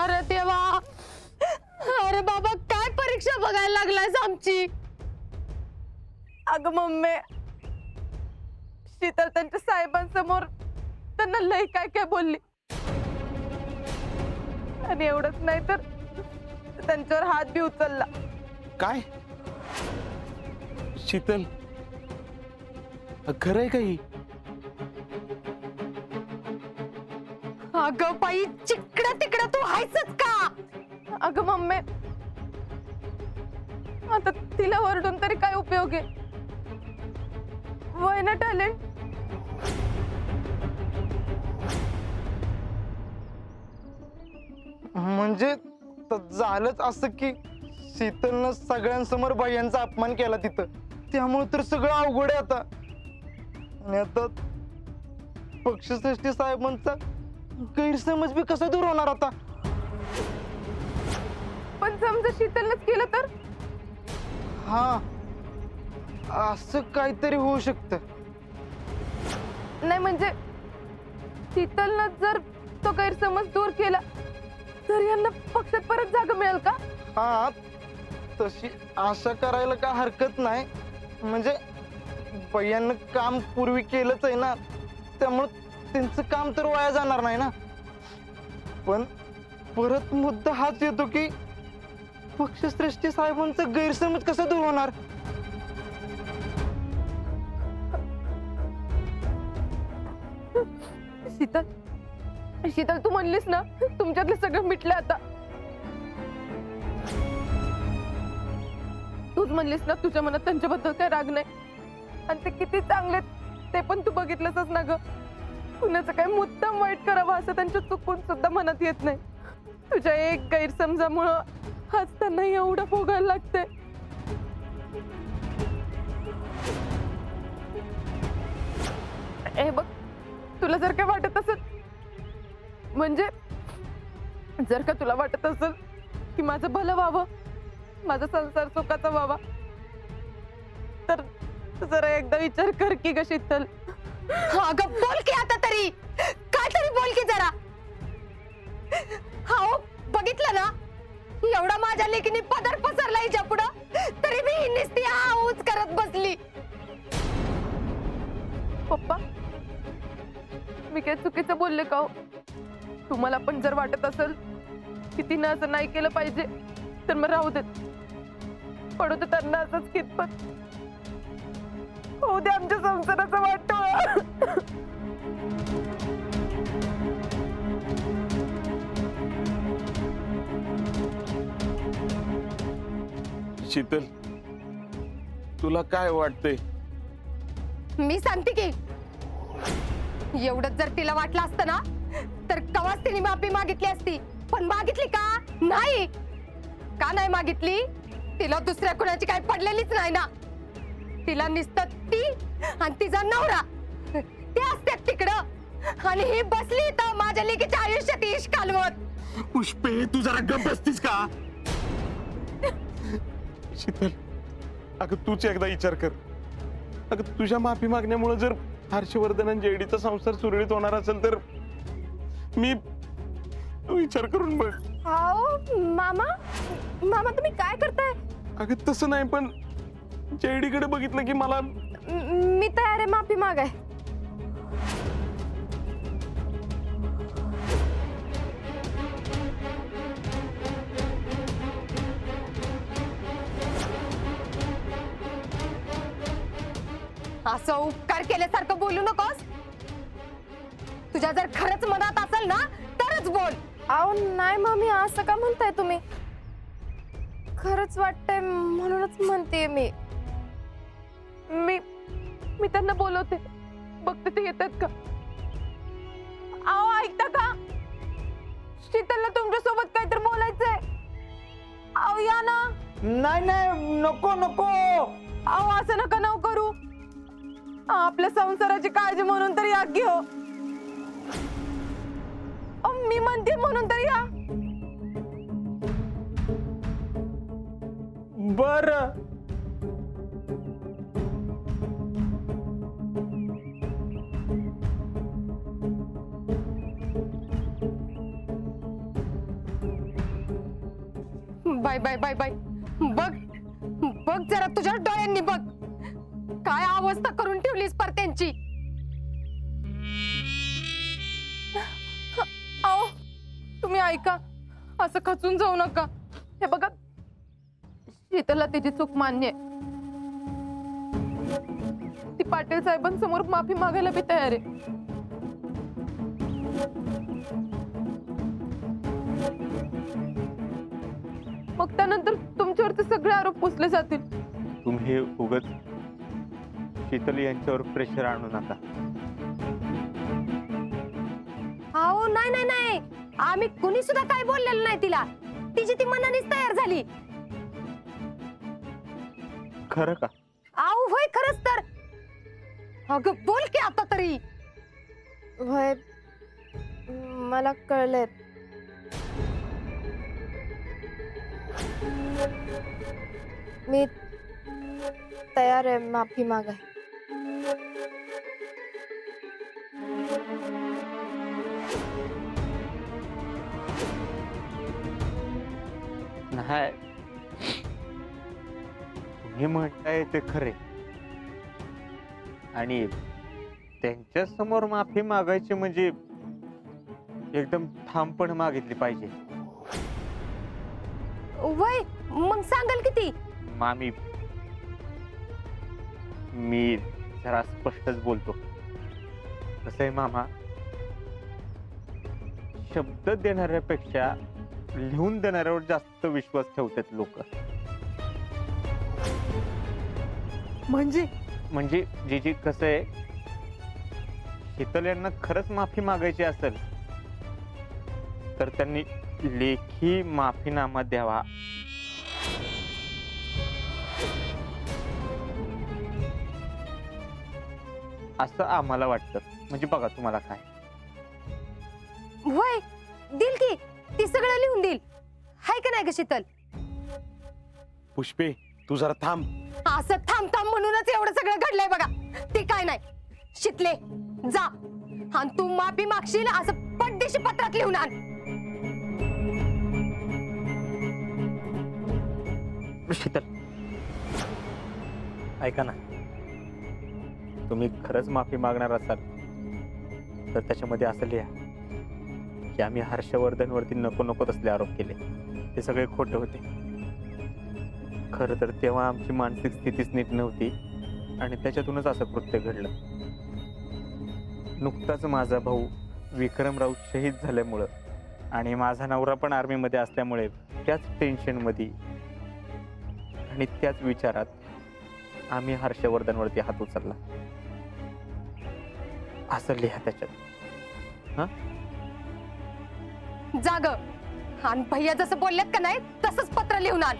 अरे देवा, अरे बाबा काय परीक्षा बघायला लागलायस आमची? अगं मम्मी, शीतल त्यांच्या साहेबांसमोर त्यांना लय काय काय बोलली, आणि एवढंच नाही तर त्यांच्यावर हात बी उचलला. काय शीतल, खरंय का ही? अगं बाई, चिकडा तिकडा तू हायसच का? अगं मम्मी, आता तिला ओरडून तरी काय उपयोग आहे? वय ना टॅलेंट. म्हणजे झालंच असं की शीतलनं सगळ्यांसमोर बायांचा अपमान केला तिथं, त्यामुळे तर सगळं अवघड आहे आता. आणि आता पक्षश्रेष्ठी साहेबांचा गैरसमज बी कसा दूर होणार आता? पण समजा शीतलनंच केलं तर? हा, असं काहीतरी होऊ शकतं. नाही म्हणजे शीतलनं जर तो गैरसमज दूर केला तर यांना पक्षात परत जागा मिळेल का? हा, तशी आशा करायला काय हरकत नाही. म्हणजे बायांना काम पूर्वी केलंच आहे ना, त्यामुळे त्यांचं काम तर वाया जाणार नाही ना. पण परत मुद्दा हाच येतो की पक्षश्रेष्ठी साहेबांचा गैरसमज कसा दूर होणार? शीतल, शीतल तू म्हणलीस ना तुमच्यातले सगळं मिटलं आता. तूच म्हणलीस ना तुझ्या मनात त्यांच्याबद्दल काही राग नाही, आणि ते किती चांगले ते पण तू बघितलंसच ना ग. कुणाचं काही मुद्दाम वाईट करावं असं त्यांच्या चुकून सुद्धा मनात येत नाही. तुझ्या एक गैरसमजामुळं आज त्यांना एवढं भोगायला लागतंय. हे बघ, तुला जर काय वाटत असेल, म्हणजे जर का तुला वाटत असेल की माझं भलं व्हावं, माझा संसार सुखाचा व्हावा, तर जरा एकदा विचार कर की ग शीतल. अगं बोल की आता तरी, काय तरी बोल की जरा. हो, बघितलं ना, एवढा माझ्या लेकीने पदर पसरला हिच्या पुढं, तरी मी ही नुसती आऊच करत बसली. पप्पा, मी काय चुकीचं बोलले का हो? तुम्हाला पण जर वाटत असेल की तिनं असं नाही केलं पाहिजे तर मग राहू देत, पडू दे त्यांना असंच कितपत. होऊ दे आमच्या संसाराचं वाटतं. शीतल, तुला काय वाटतंय? मी सांगते की एवढंच जर तिला वाटलं असतं ना तर कवाच तिने माफी मागितली असती. पण मागितली का? नाही. का नाही मागितली? तिला दुसऱ्या कुणाची काही पडलेलीच नाही ना. तिला निसतं ती आणि तिचा नवरा ते असतात तिकडं, आणि ही बसली तर माझ्या लेकीच्या आयुष्यात इश कालवत. पुष्पे, तू जरा गप्प बसतीस का? शीतल, अगं तूच एकदा विचार कर. अगं तुझ्या माफी मागण्यामुळे जर हर्षवर्धन आणि जेडीचा संसार सुरळीत होणार असेल तर मी विचार करून बघ. आओ मामा, मामा तुम्ही काय करताय? अगं तसं नाही, पण जेडीकडे बघितलं की मला मी तयार आहे माफी मागाय. असं उपकार केल्यासारखं बोलू नकोस. तुझ्या जर खरंच मनात असेल ना तरच बोल. आओ नाही मामी, असं का म्हणताय तुम्ही? खरंच वाटतंय म्हणूनच म्हणते मी. मी त्यांना बोलवते, बघते ते येतात का. आओ ऐकता का? शीतलला तुमच्या सोबत काहीतरी बोलायचंय. आओ या ना. नाही नाही, नको नको. आओ असं नका नाव करू. आपल्या संसाराची काळजी म्हणून तरी या की हो. मी म्हणते म्हणून तरी या. बरं. बाय बाय बाय बाय बघ बघ जरा तुझ्या डोळ्यांनी बघ काय अवस्था करून ठेवलीस पर त्यांची. आओ तुम्ही ऐका, असं खचून जाऊ नका. हे बघा, शीतलला तिची चूक मान्य आहे. ती पाटील साहेबांसमोर माफी मागायला बी तयार आहे. मग त्यानंतर तुमच्यावरचे सगळे आरोप पुसले जातील. तुम्ही उगत शीतल यांच्यावर प्रेशर आणू नका. अहो नाही नाही नाही, आम्ही कुणी सुद्धा काय बोललेलं नाही तिला. तिची ती मनानेच तयार झाली. खरं का? अहो होय खरंच तर. अगं बोल की आता तरी. होय, मला कळलंय. मी तयार आहे माफी मागाय. नाही, तुम्ही म्हणताय ते खरे, आणि त्यांच्या समोर माफी मागायची म्हणजे एकदम ठामपणे मागितली पाहिजे. वय मग सांगाल किती. मामी, मी जरा स्पष्टच बोलतो. कसं आहे मामा, शब्द देणाऱ्यापेक्षा लिहून देणाऱ्यावर जास्त विश्वास ठेवतात लोक. म्हणजे जी कसं आहे, शीतल यांना खरंच माफी मागायची असेल तर त्यांनी लेखी माफीनामा द्यावा. असं आम्हाला वाटतं. म्हणजे बघा तुम्हाला काय. वय दिल की ती सगळं लिहून देईल. हाय का नाही ग शीतल. पुष्पे तू जरा थांब. असं थांब थांब म्हणूनच एवढं सगळं घडलंय बघा. ते काय नाही शितले, जा आणि तू माफी मागशील असं पटदिशी पत्रात लिहून आण. शीतल, ऐका ना, तुम्ही खरंच माफी मागणार असाल तर त्याच्यामध्ये असं लिहा की आम्ही हर्षवर्धनवरती नको नको तसले आरोप केले, ते सगळे खोटे होते. खरं तर तेव्हा आमची मानसिक स्थितीच नीट नव्हती आणि त्याच्यातूनच असं कृत्य घडलं. नुकताच माझा भाऊ विक्रमराव शहीद झाल्यामुळं आणि माझा नवरा पण आर्मीमध्ये असल्यामुळे त्याच टेन्शनमध्ये आणि त्याच विचारात आम्ही हर्षवर्धनवरती हात उचलला. असं लिहा त्याच्यात. हा, जाग आणि भैया जसं बोलल्यात का नाही तसंच पत्र लिहून आण.